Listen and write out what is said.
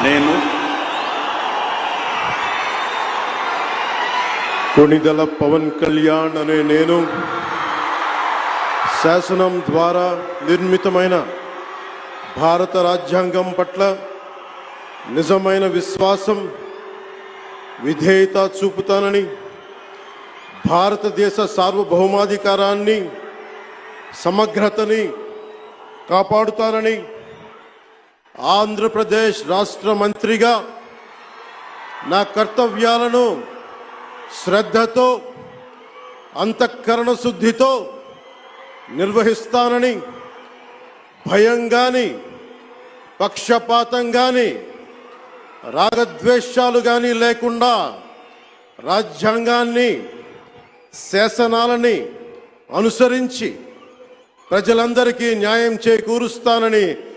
నేను కొణిదెల పవన్ కళ్యాణ్ అనే నేను శాసనం ద్వారా నిర్మితమైన భారత రాజ్యాంగం పట్ల నిజమైన విశ్వాసం విధేయత చూపుతానని, భారతదేశ సార్వభౌమాధికారాన్ని సమగ్రతని కాపాడుతానని, ఆంధ్రప్రదేశ్ రాష్ట్ర మంత్రిగా నా కర్తవ్యాలను శ్రద్ధతో అంతఃకరణ శుద్ధితో నిర్వహిస్తానని, భయం గాని పక్షపాతం గాని రాగద్వేషాలు గాని లేకుండా రాజ్యాంగాన్ని శాసనాలని అనుసరించి ప్రజలందరికీ న్యాయం చేకూరుస్తానని